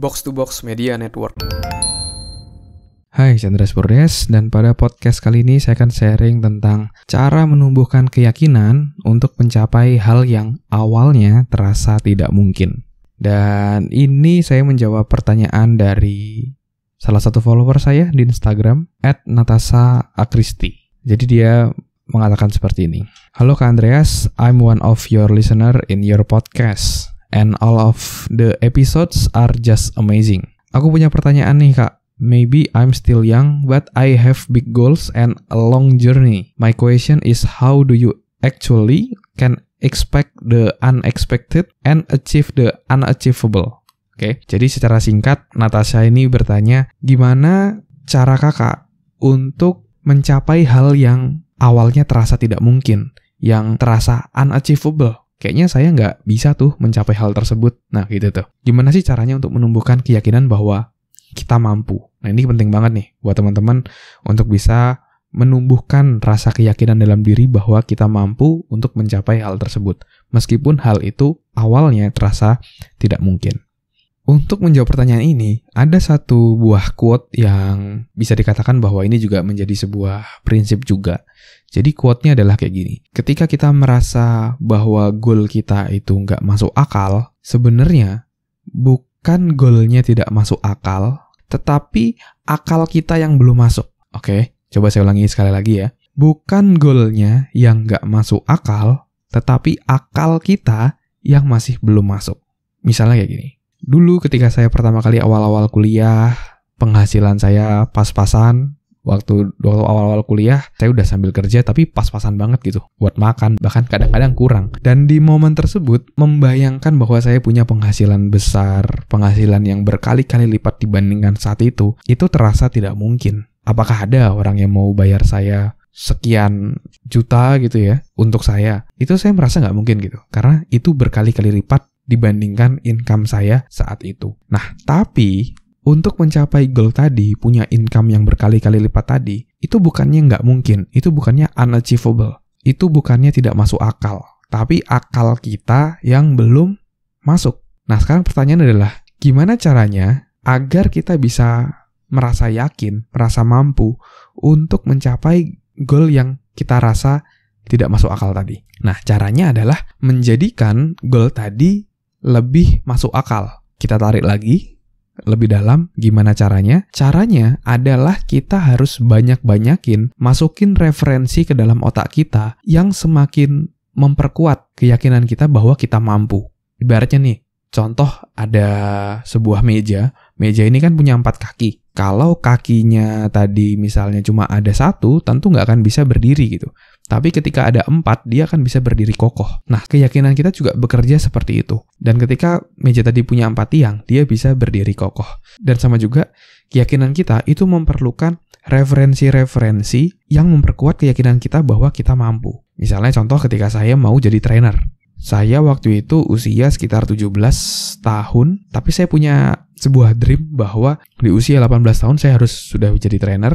Box to Box Media Network. Hai, Chandra Spurdes, dan pada podcast kali ini saya akan sharing tentang cara menumbuhkan keyakinan untuk mencapai hal yang awalnya terasa tidak mungkin. Dan ini saya menjawab pertanyaan dari salah satu follower saya di Instagram, @natasha_akristi. Jadi dia mengatakan seperti ini. Halo Kak Andreas, I'm one of your listener in your podcast, and all of the episodes are just amazing. Aku punya pertanyaan nih Kak. Maybe I'm still young, but I have big goals and a long journey. My question is, how do you actually can expect the unexpected and achieve the unachievable? Oke, jadi secara singkat, Natasha ini bertanya, gimana cara kakak untuk mencapai hal yang awalnya terasa tidak mungkin, yang terasa unachievable? Kayaknya saya nggak bisa tuh mencapai hal tersebut. Nah, gitu tuh. Gimana sih caranya untuk menumbuhkan keyakinan bahwa kita mampu? Nah, ini penting banget nih buat teman-teman untuk bisa menumbuhkan rasa keyakinan dalam diri bahwa kita mampu untuk mencapai hal tersebut. Meskipun hal itu awalnya terasa tidak mungkin. Untuk menjawab pertanyaan ini, ada satu buah quote yang bisa dikatakan bahwa ini juga menjadi sebuah prinsip juga. Jadi quote-nya adalah kayak gini. Ketika kita merasa bahwa goal kita itu nggak masuk akal, sebenarnya bukan goalnya tidak masuk akal, tetapi akal kita yang belum masuk. Oke, coba saya ulangi sekali lagi ya. Bukan goalnya yang nggak masuk akal, tetapi akal kita yang masih belum masuk. Misalnya kayak gini. Dulu ketika saya pertama kali awal-awal kuliah, penghasilan saya pas-pasan. Waktu awal-awal kuliah, saya udah sambil kerja tapi pas-pasan banget gitu. Buat makan, bahkan kadang-kadang kurang. Dan di momen tersebut, membayangkan bahwa saya punya penghasilan besar, penghasilan yang berkali-kali lipat dibandingkan saat itu terasa tidak mungkin. Apakah ada orang yang mau bayar saya sekian juta gitu ya, untuk saya? Itu saya merasa nggak mungkin gitu. Karena itu berkali-kali lipat dibandingkan income saya saat itu. Nah, tapi untuk mencapai goal tadi, punya income yang berkali-kali lipat tadi, itu bukannya nggak mungkin, itu bukannya unachievable, itu bukannya tidak masuk akal, tapi akal kita yang belum masuk. Nah, sekarang pertanyaan adalah, gimana caranya agar kita bisa merasa yakin, merasa mampu untuk mencapai goal yang kita rasa tidak masuk akal tadi? Nah, caranya adalah menjadikan goal tadi lebih masuk akal. Kita tarik lagi lebih dalam, gimana caranya? Caranya adalah kita harus banyak-banyakin masukin referensi ke dalam otak kita yang semakin memperkuat keyakinan kita bahwa kita mampu. Ibaratnya nih, contoh ada sebuah meja ini kan punya 4 kaki. Kalau kakinya tadi misalnya cuma ada 1, tentu nggak akan bisa berdiri gitu. Tapi ketika ada 4, dia akan bisa berdiri kokoh. Nah, keyakinan kita juga bekerja seperti itu. Dan ketika meja tadi punya 4 tiang, dia bisa berdiri kokoh. Dan sama juga, keyakinan kita itu memerlukan referensi-referensi yang memperkuat keyakinan kita bahwa kita mampu. Misalnya contoh ketika saya mau jadi trainer. Saya waktu itu usia sekitar 17 tahun, tapi saya punya sebuah dream bahwa di usia 18 tahun saya harus sudah jadi trainer.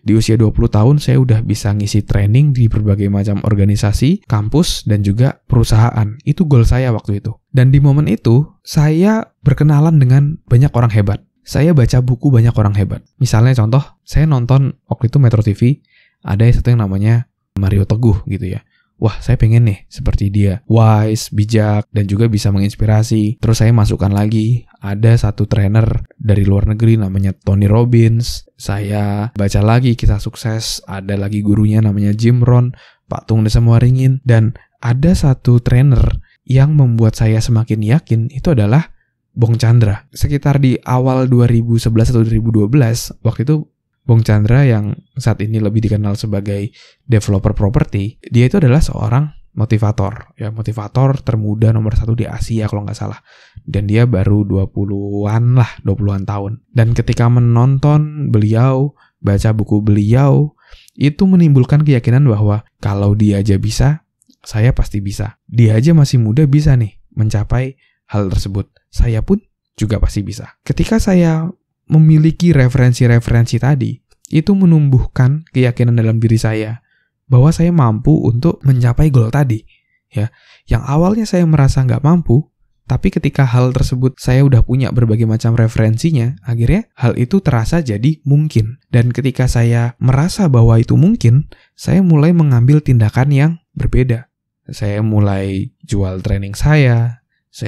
Di usia 20 tahun saya udah bisa ngisi training di berbagai macam organisasi, kampus, dan juga perusahaan. Itu goal saya waktu itu. Dan di momen itu, saya berkenalan dengan banyak orang hebat. Saya baca buku banyak orang hebat. Misalnya contoh, saya nonton waktu itu Metro TV, ada satu yang namanya Mario Teguh gitu ya. Wah, saya pengen nih seperti dia. Wise, bijak, dan juga bisa menginspirasi. Terus saya masukkan lagi, ada satu trainer dari luar negeri namanya Tony Robbins. Saya baca lagi kisah sukses, ada lagi gurunya namanya Jim Rohn, Pak Tung Desa Muaringin. Dan ada satu trainer yang membuat saya semakin yakin, itu adalah Bong Chandra. Sekitar di awal 2011 atau 2012, waktu itu Bong Chandra yang saat ini lebih dikenal sebagai developer properti, dia itu adalah seorang motivator termuda nomor 1 di Asia kalau nggak salah. Dan dia baru 20-an tahun. Dan ketika menonton beliau, baca buku beliau, itu menimbulkan keyakinan bahwa kalau dia aja bisa, saya pasti bisa. Dia aja masih muda bisa nih mencapai hal tersebut. Saya pun juga pasti bisa. Ketika saya memiliki referensi-referensi tadi, itu menumbuhkan keyakinan dalam diri saya bahwa saya mampu untuk mencapai goal tadi. Ya, yang awalnya saya merasa nggak mampu, Tapi ketika hal tersebut saya udah punya berbagai macam referensinya, akhirnya hal itu terasa jadi mungkin. Dan ketika saya merasa bahwa itu mungkin, saya mulai mengambil tindakan yang berbeda. Saya mulai jual training saya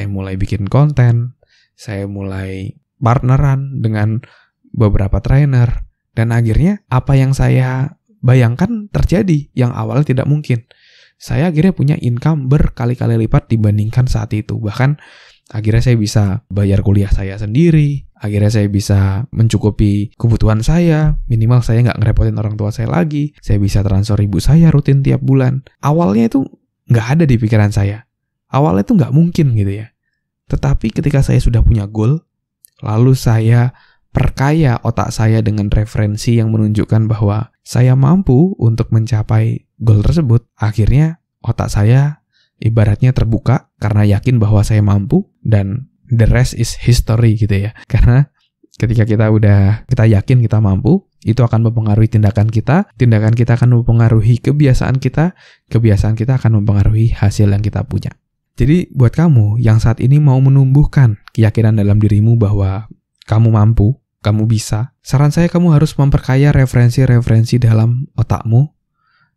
mulai bikin konten, saya mulai partneran dengan beberapa trainer, dan akhirnya apa yang saya bayangkan terjadi yang awalnya tidak mungkin. Saya akhirnya punya income berkali-kali lipat dibandingkan saat itu. Bahkan akhirnya saya bisa bayar kuliah saya sendiri, akhirnya saya bisa mencukupi kebutuhan saya, minimal saya nggak ngerepotin orang tua saya lagi, saya bisa transfer ibu saya rutin tiap bulan. Awalnya itu nggak ada di pikiran saya. Awalnya itu nggak mungkin gitu ya. Tetapi ketika saya sudah punya goal, lalu saya perkaya otak saya dengan referensi yang menunjukkan bahwa saya mampu untuk mencapai goal tersebut, akhirnya otak saya ibaratnya terbuka karena yakin bahwa saya mampu, dan the rest is history gitu ya. Karena ketika kita yakin kita mampu, itu akan mempengaruhi tindakan kita akan mempengaruhi kebiasaan kita akan mempengaruhi hasil yang kita punya. Jadi buat kamu yang saat ini mau menumbuhkan keyakinan dalam dirimu bahwa kamu mampu, kamu bisa, saran saya kamu harus memperkaya referensi-referensi dalam otakmu,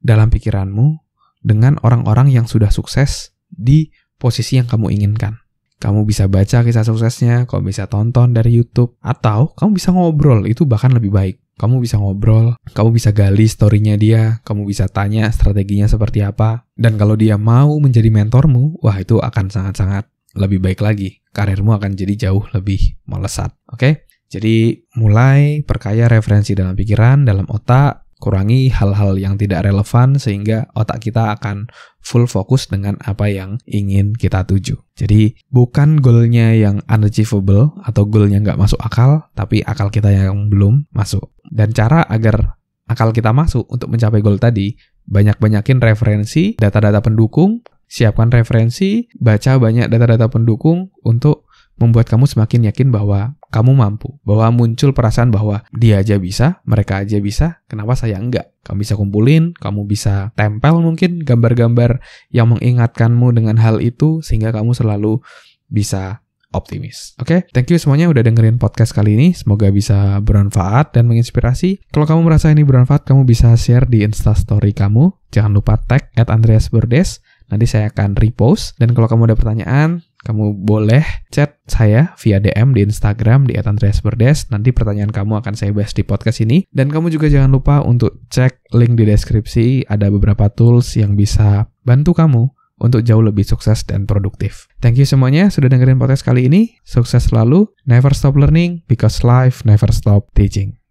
dalam pikiranmu, dengan orang-orang yang sudah sukses di posisi yang kamu inginkan. Kamu bisa baca kisah suksesnya, kamu bisa tonton dari YouTube, atau kamu bisa ngobrol, itu bahkan lebih baik. Kamu bisa ngobrol, kamu bisa gali story-nya dia, kamu bisa tanya strateginya seperti apa, dan kalau dia mau menjadi mentormu, wah itu akan sangat-sangat lebih baik lagi. Karirmu akan jadi jauh lebih melesat, oke? Jadi mulai perkaya referensi dalam pikiran, dalam otak, kurangi hal-hal yang tidak relevan sehingga otak kita akan full fokus dengan apa yang ingin kita tuju. Jadi bukan goalnya yang unachievable atau goalnya nggak masuk akal, tapi akal kita yang belum masuk. Dan cara agar akal kita masuk untuk mencapai goal tadi, banyak-banyakin referensi, data-data pendukung, siapkan referensi, baca banyak data-data pendukung untuk membuat kamu semakin yakin bahwa kamu mampu. Bahwa muncul perasaan bahwa dia aja bisa, mereka aja bisa, kenapa saya enggak? Kamu bisa kumpulin, kamu bisa tempel mungkin gambar-gambar yang mengingatkanmu dengan hal itu, sehingga kamu selalu bisa optimis. Oke? Thank you semuanya udah dengerin podcast kali ini. Semoga bisa bermanfaat dan menginspirasi. Kalau kamu merasa ini bermanfaat, kamu bisa share di Instastory kamu. Jangan lupa tag @andreasberdes. Nanti saya akan repost. Dan kalau kamu ada pertanyaan, kamu boleh chat saya via DM di Instagram di @andreasberdes. Nanti pertanyaan kamu akan saya bahas di podcast ini. Dan kamu juga jangan lupa untuk cek link di deskripsi. Ada beberapa tools yang bisa bantu kamu untuk jauh lebih sukses dan produktif. Thank you semuanya sudah dengerin podcast kali ini. Sukses selalu. Never stop learning because life never stop teaching.